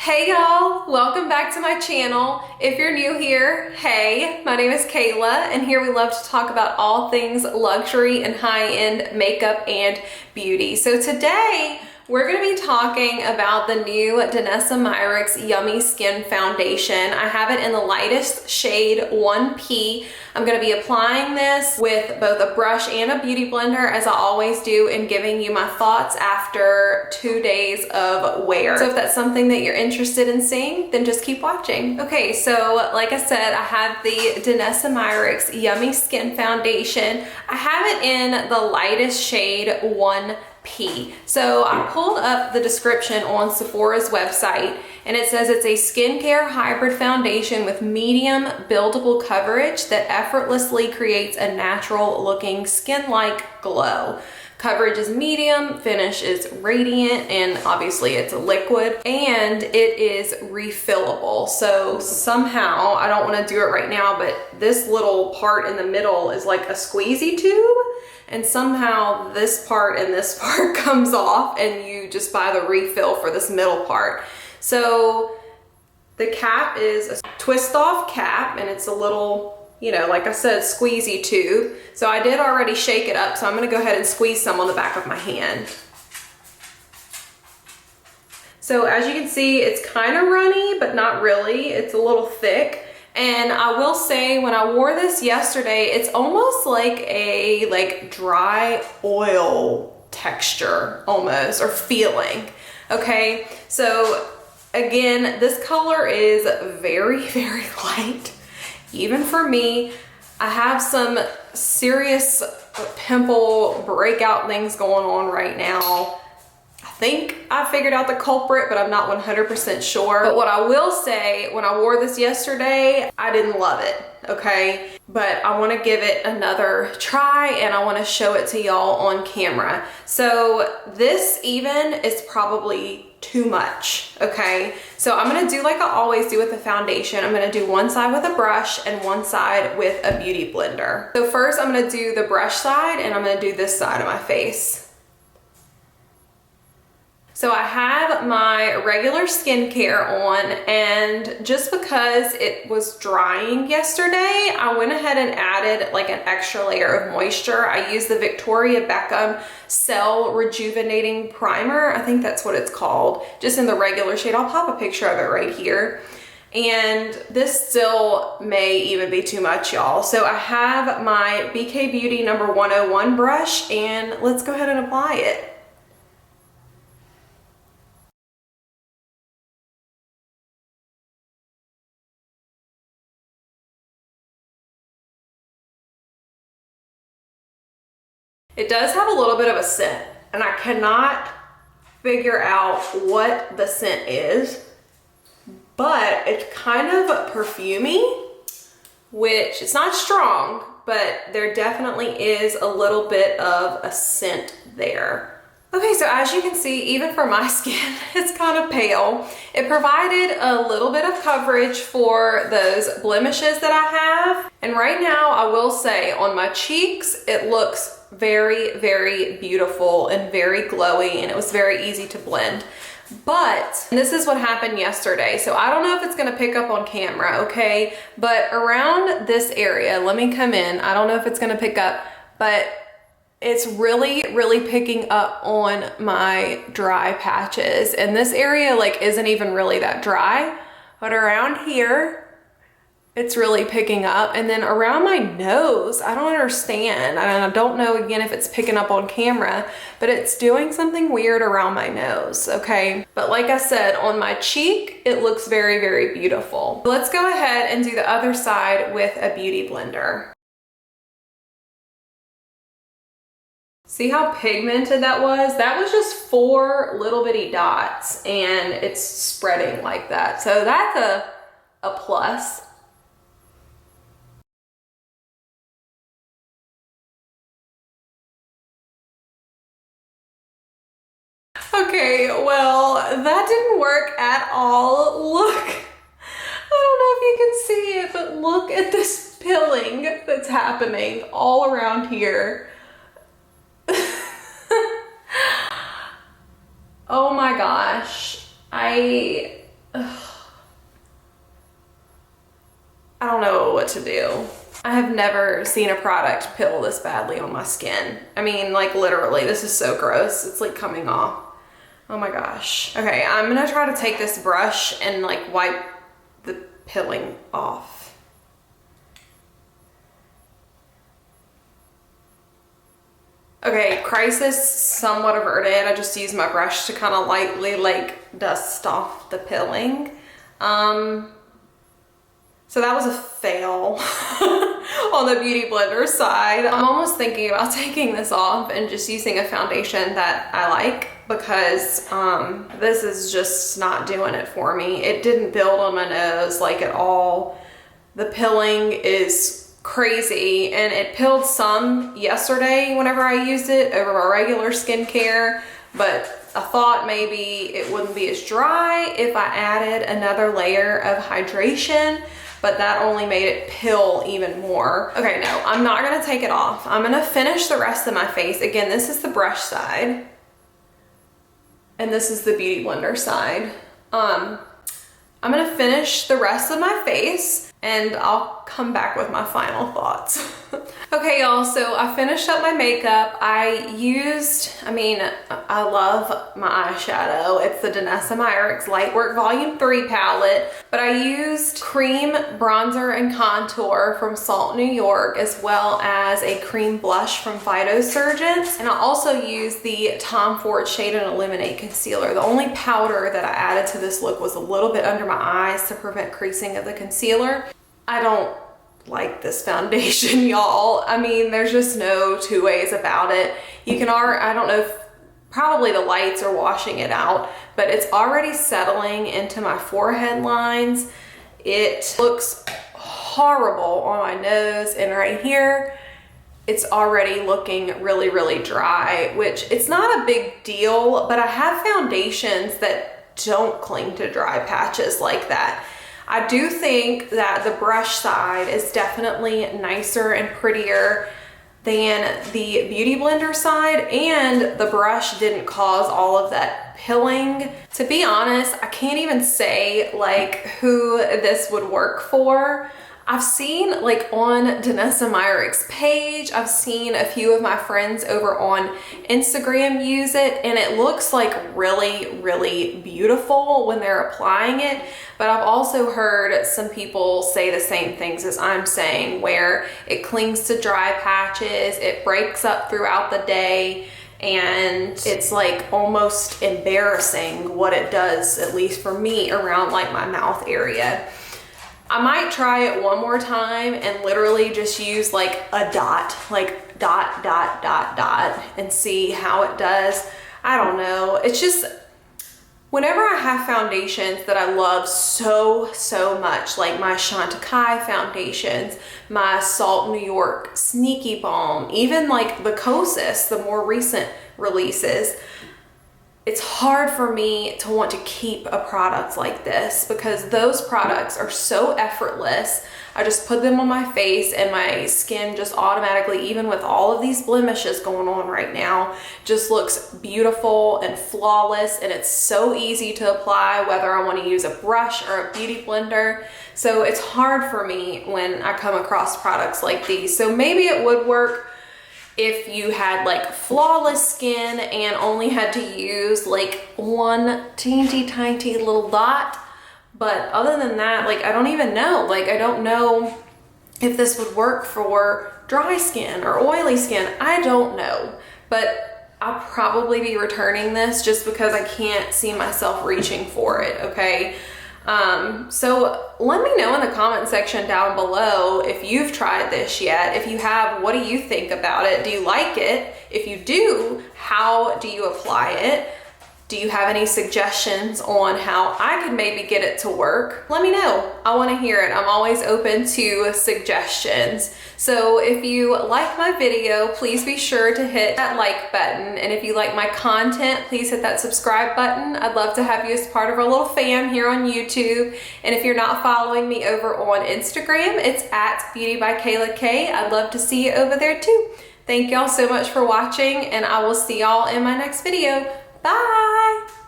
Hey y'all, welcome back to my channel. If you're new here, hey, my name is Kayla, and here we love to talk about all things luxury and high-end makeup and beauty. So today, we're gonna be talking about the new DANESSA MYRICKS Yummy Skin Foundation. I have it in the lightest shade 1P. I'm gonna be applying this with both a brush and a beauty blender, as I always do, and giving you my thoughts after 2 days of wear. So if that's something that you're interested in seeing, then just keep watching. Okay, so like I said, I have the DANESSA MYRICKS Yummy Skin Foundation. I have it in the lightest shade 1P. So I pulled up the description on Sephora's website, and it says it's a skincare hybrid foundation with medium buildable coverage that effortlessly creates a natural looking skin-like glow. Coverage is medium, finish is radiant, and obviously it's a liquid, and it is refillable. So somehow, I don't want to do it right now, but this little part in the middle is like a squeezy tube, and somehow this part and this part comes off, and you just buy the refill for this middle part. So the cap is a twist off cap, and it's a little, you know, like I said, squeezy tube. So I did already shake it up, so I'm gonna go ahead and squeeze some on the back of my hand. So as you can see, it's kind of runny, but not really. It's a little thick. And I will say, when I wore this yesterday, it's almost like a dry oil texture almost, or feeling. Okay, so again, this color is very, very light. Even for me, I have some serious pimple breakout things going on right now. I think I figured out the culprit, but I'm not 100% sure. But what I will say, when I wore this yesterday, I didn't love it, okay? But I wanna give it another try, and I wanna show it to y'all on camera. So this even is probably too much, okay? So I'm gonna do like I always do with the foundation. I'm gonna do one side with a brush and one side with a beauty blender. So first I'm gonna do the brush side, and I'm gonna do this side of my face. So I have my regular skincare on, and just because it was drying yesterday, I went ahead and added like an extra layer of moisture. I used the Victoria Beckham Cell Rejuvenating Primer. I think that's what it's called, just in the regular shade. I'll pop a picture of it right here. And this still may even be too much, y'all. So I have my BK Beauty number 101 brush, and let's go ahead and apply it. It does have a little bit of a scent, and I cannot figure out what the scent is, but it's kind of perfumey, which it's not strong, but there definitely is a little bit of a scent there. Okay, so as you can see, even for my skin, it's kind of pale. It provided a little bit of coverage for those blemishes that I have. And right now, I will say, on my cheeks, it looks very, very beautiful and very glowy, and it was very easy to blend. But this is what happened yesterday. So I don't know if it's gonna pick up on camera, okay? But around this area, let me come in. I don't know if it's gonna pick up, but it's really, really picking up on my dry patches. And this area like isn't even really that dry, but around here, it's really picking up. And then around my nose, I don't understand. And I don't know, again, if it's picking up on camera, but it's doing something weird around my nose, okay? But like I said, on my cheek, it looks very, very beautiful. Let's go ahead and do the other side with a beauty blender. See how pigmented that was? That was just 4 little bitty dots, and it's spreading like that. So that's a plus. Okay, well, that didn't work at all. Look, I don't know if you can see it, but look at this pilling that's happening all around here. Oh my gosh, I don't know what to do. I have never seen a product pill this badly on my skin. I mean, like literally, this is so gross. It's like coming off. Oh my gosh. Okay, I'm gonna try to take this brush and like wipe the pilling off. Okay, crisis somewhat averted. I just used my brush to kind of lightly like dust off the pilling. So that was a fail on the Beauty Blender side. I'm almost thinking about taking this off and just using a foundation that I like, because this is just not doing it for me. It didn't build on my nose like at all. The pilling is crazy, and it pilled some yesterday whenever I used it over my regular skincare, but I thought maybe it wouldn't be as dry if I added another layer of hydration, but that only made it pill even more. Okay, no, I'm not gonna take it off. I'm gonna finish the rest of my face. Again, this is the brush side, and this is the Beauty Blender side. I'm gonna finish the rest of my face, and I'll come back with my final thoughts. Okay, y'all, so I finished up my makeup. I love my eyeshadow. It's the DANESSA MYRICKS Lightwork Volume 3 palette, but I used Creme bronzer and contour from Salt New York, as well as a cream blush from Phyto-Rouge, and I also used the Tom Ford Shade and Illuminate concealer. The only powder that I added to this look was a little bit under my eyes to prevent creasing of the concealer. I don't like this foundation, y'all. I mean, there's just no two ways about it. You can I don't know if probably the lights are washing it out, but it's already settling into my forehead lines. It looks horrible on my nose, and right here, it's already looking really, really dry, which it's not a big deal, but I have foundations that don't cling to dry patches like that. I do think that the brush side is definitely nicer and prettier than the Beauty Blender side, and the brush didn't cause all of that pilling. To be honest, I can't even say like who this would work for. I've seen like on DANESSA MYRICKS page, I've seen a few of my friends over on Instagram use it, and it looks like really, really beautiful when they're applying it. But I've also heard some people say the same things as I'm saying, where it clings to dry patches, it breaks up throughout the day, and it's like almost embarrassing what it does, at least for me, around like my mouth area. I might try it one more time and literally just use like a dot, like dot, dot, dot, dot, and see how it does. I don't know. It's just, whenever I have foundations that I love so, so much, like my Chantecaille foundations, my Salt New York Sneaky Balm, even like the Kosas, the more recent releases, it's hard for me to want to keep a product like this, because those products are so effortless. I just put them on my face and my skin just automatically, even with all of these blemishes going on right now, just looks beautiful and flawless, and it's so easy to apply whether I want to use a brush or a beauty blender. So it's hard for me when I come across products like these. So maybe it would work if you had like flawless skin and only had to use like one teeny tiny little dot. But other than that, like, I don't even know. Like, I don't know if this would work for dry skin or oily skin. I don't know. But I'll probably be returning this just because I can't see myself reaching for it, okay? So let me know in the comment section down below if you've tried this yet. If you have, what do you think about it? Do you like it? If you do, how do you apply it? Do you have any suggestions on how I could maybe get it to work? Let me know. I want to hear it. I'm always open to suggestions. So if you like my video, please be sure to hit that like button. And if you like my content, please hit that subscribe button. I'd love to have you as part of our little fam here on YouTube. And if you're not following me over on Instagram, it's at beautybykaylak. I'd love to see you over there too. Thank y'all so much for watching, and I will see y'all in my next video. Bye!